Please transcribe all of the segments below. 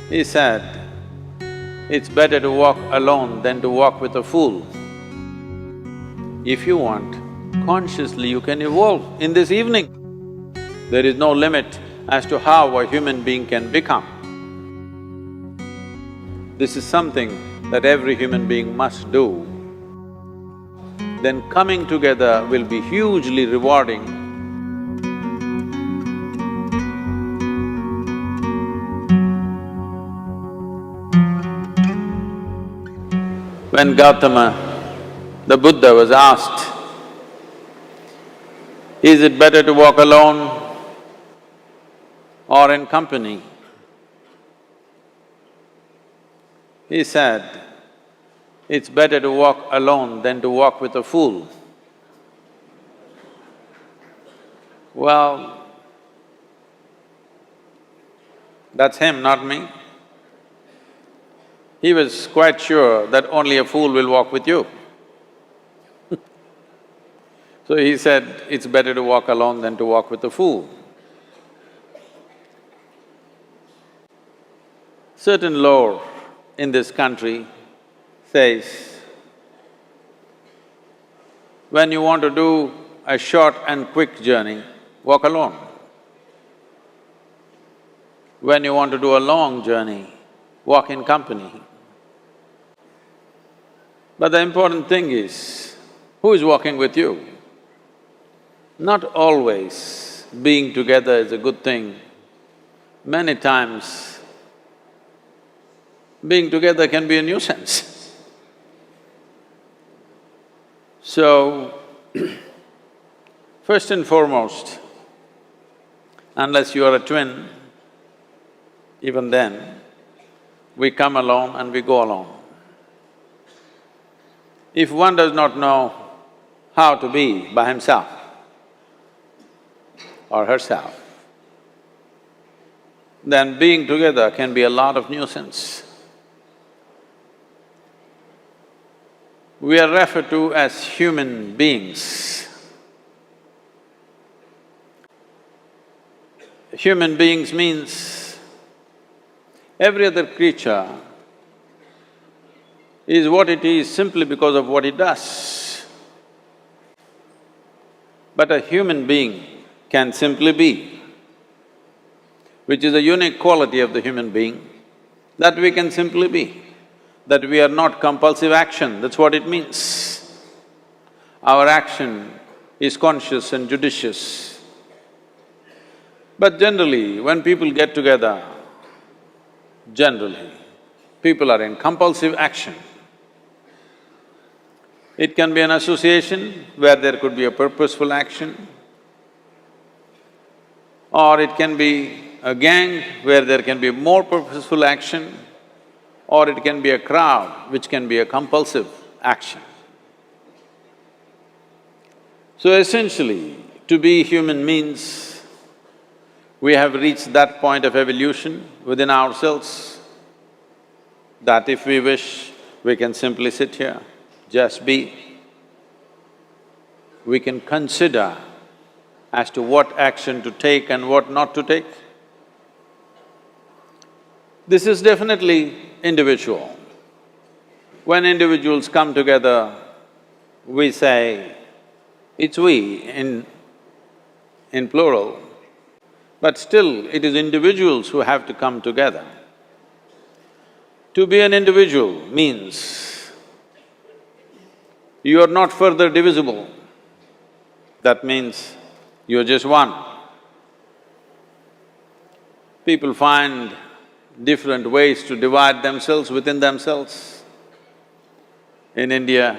He said, it's better to walk alone than to walk with a fool. If you want, consciously you can evolve in this evening. There is no limit as to how a human being can become. This is something that every human being must do. Then coming together will be hugely rewarding. When Gautama, the Buddha, was asked, is it better to walk alone or in company? He said, it's better to walk alone than to walk with a fool. Well, that's him, not me. He was quite sure that only a fool will walk with you. So he said, it's better to walk alone than to walk with a fool. Certain lore in this country says, when you want to do a short and quick journey, walk alone. When you want to do a long journey, walk in company. But the important thing is, who is walking with you? Not always being together is a good thing. Many times, being together can be a nuisance. So, first and foremost, unless you are a twin, even then, we come alone and we go alone. If one does not know how to be by himself or herself, then being together can be a lot of nuisance. We are referred to as human beings. Human beings means every other creature is what it is simply because of what it does. But a human being can simply be, which is a unique quality of the human being, that we can simply be, that we are not compulsive action, that's what it means. Our action is conscious and judicious. But generally, when people get together, generally, people are in compulsive action. It can be an association where there could be a purposeful action, or it can be a gang where there can be more purposeful action, or it can be a crowd which can be a compulsive action. So essentially, to be human means we have reached that point of evolution within ourselves that if we wish, we can simply sit here, just be. We can consider as to what action to take and what not to take. This is definitely individual. When individuals come together, we say, it's we in plural, but still it is individuals who have to come together. To be an individual means you are not further divisible. That means you're just one. People find different ways to divide themselves within themselves. In India,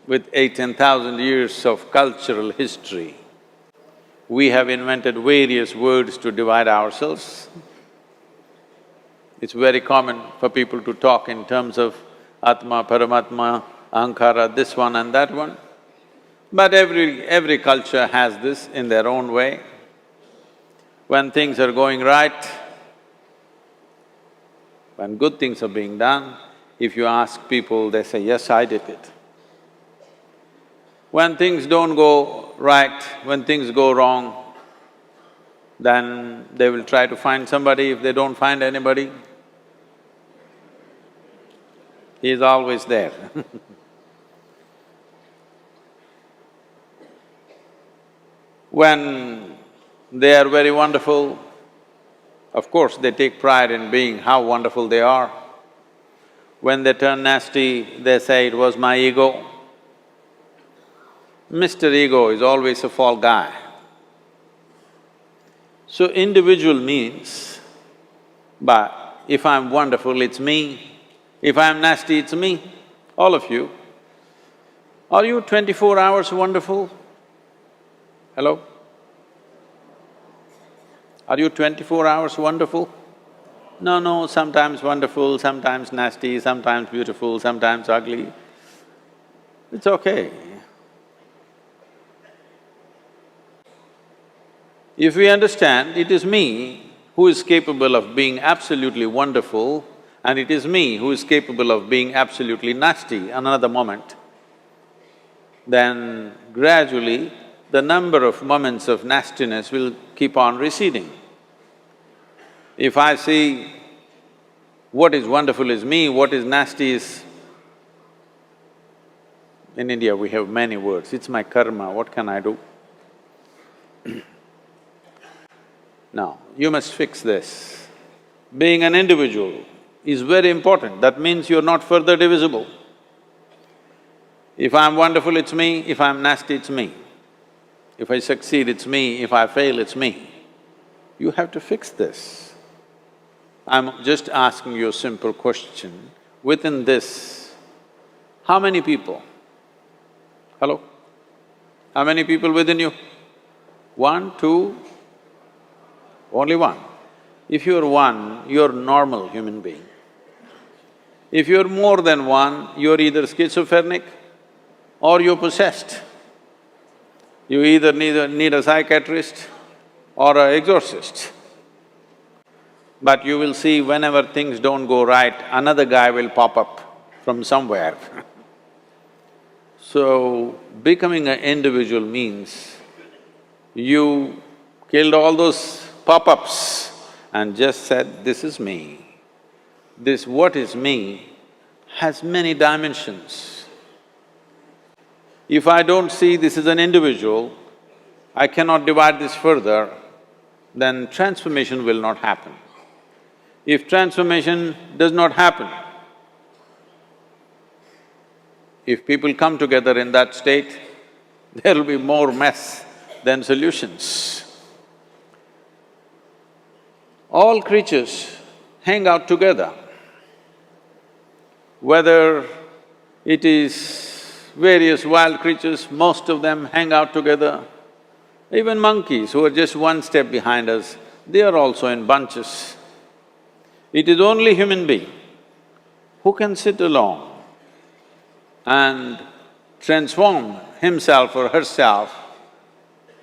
with 8,000–10,000 years of cultural history, we have invented various words to divide ourselves. It's very common for people to talk in terms of Atma, Paramatma, Ahankara, this one and that one. But every culture has this in their own way. When things are going right, when good things are being done, if you ask people, they say, yes, I did it. When things don't go right, when things go wrong, then they will try to find somebody. If they don't find anybody, He is always there. When they are very wonderful, of course they take pride in being how wonderful they are. When they turn nasty, they say, "It was my ego." Mr. Ego is always a fall guy. So individual means, but if I'm wonderful, it's me. If I'm nasty, it's me. All of you. Are you 24 hours wonderful? Hello? Are you 24 hours wonderful? No, sometimes wonderful, sometimes nasty, sometimes beautiful, sometimes ugly. It's okay. If we understand it is me who is capable of being absolutely wonderful and it is me who is capable of being absolutely nasty another moment, then gradually the number of moments of nastiness will keep on receding. If I see what is wonderful is me, what is nasty is… In India we have many words, it's my karma, what can I do? Now, you must fix this. Being an individual is very important, that means you're not further divisible. If I'm wonderful, it's me, if I'm nasty, it's me. If I succeed, it's me, if I fail, it's me. You have to fix this. I'm just asking you a simple question. Within this, how many people? Hello? How many people within you? One, two? Only one. If you're one, you're normal human being. If you're more than one, you're either schizophrenic or you're possessed. You either need a psychiatrist or an exorcist. But you will see whenever things don't go right, another guy will pop up from somewhere. So, becoming an individual means you killed all those pop-ups and just said, "This is me." This what is me has many dimensions. If I don't see this is an individual, I cannot divide this further, then transformation will not happen. If transformation does not happen, if people come together in that state, there will be more mess than solutions. All creatures hang out together. Whether it is various wild creatures, most of them hang out together. Even monkeys who are just one step behind us, they are also in bunches. It is only human being who can sit alone and transform himself or herself,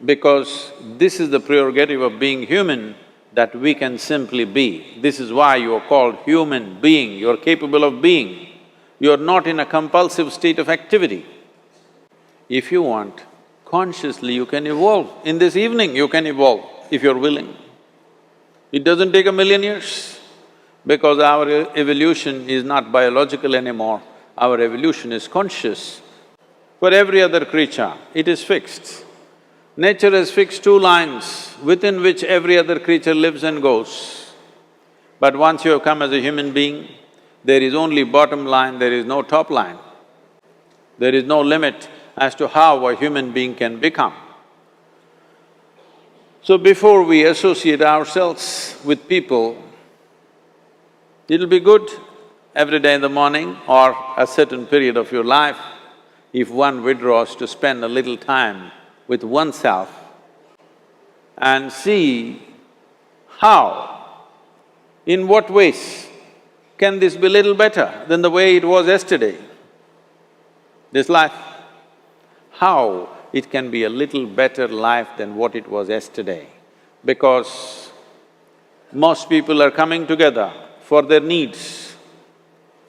because this is the prerogative of being human, that we can simply be. This is why you are called human being, you're capable of being. You're not in a compulsive state of activity. If you want, consciously you can evolve. In this evening you can evolve, if you're willing. It doesn't take 1,000,000 years, because our evolution is not biological anymore, our evolution is conscious. For every other creature, it is fixed. Nature has fixed two lines within which every other creature lives and goes. But once you have come as a human being, there is only bottom line, there is no top line. There is no limit as to how a human being can become. So before we associate ourselves with people, it'll be good every day in the morning or a certain period of your life, if one withdraws to spend a little time with oneself and see how, in what ways can this be little better than the way it was yesterday, this life? How it can be a little better life than what it was yesterday? Because most people are coming together for their needs.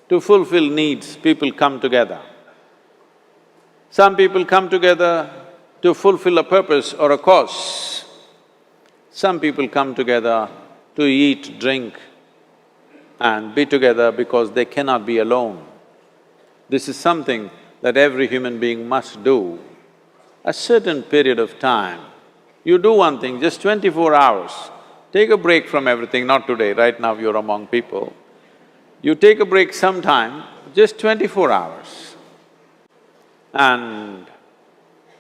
To fulfill needs, people come together. Some people come together to fulfill a purpose or a cause. Some people come together to eat, drink and be together because they cannot be alone. This is something that every human being must do. A certain period of time, you do one thing, just 24 hours, take a break from everything, not today, right now you're among people. You take a break sometime, just 24 hours. And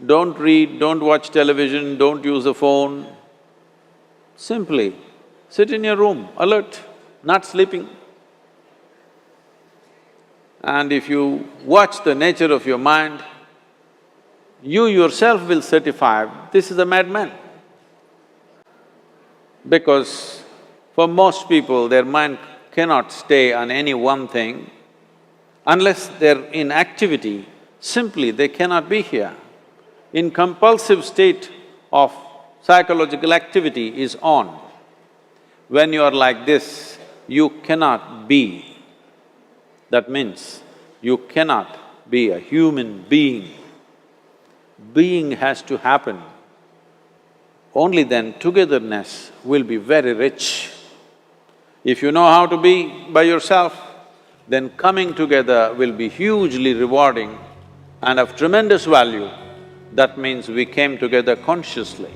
don't read, don't watch television, don't use the phone. Simply sit in your room, alert, not sleeping. And if you watch the nature of your mind, you yourself will certify, this is a madman. Because for most people, their mind cannot stay on any one thing. Unless they're in activity, simply they cannot be here. In compulsive state of psychological activity is on. When you are like this, you cannot be. That means you cannot be a human being. Being has to happen. Only then togetherness will be very rich. If you know how to be by yourself, then coming together will be hugely rewarding and of tremendous value. That means we came together consciously.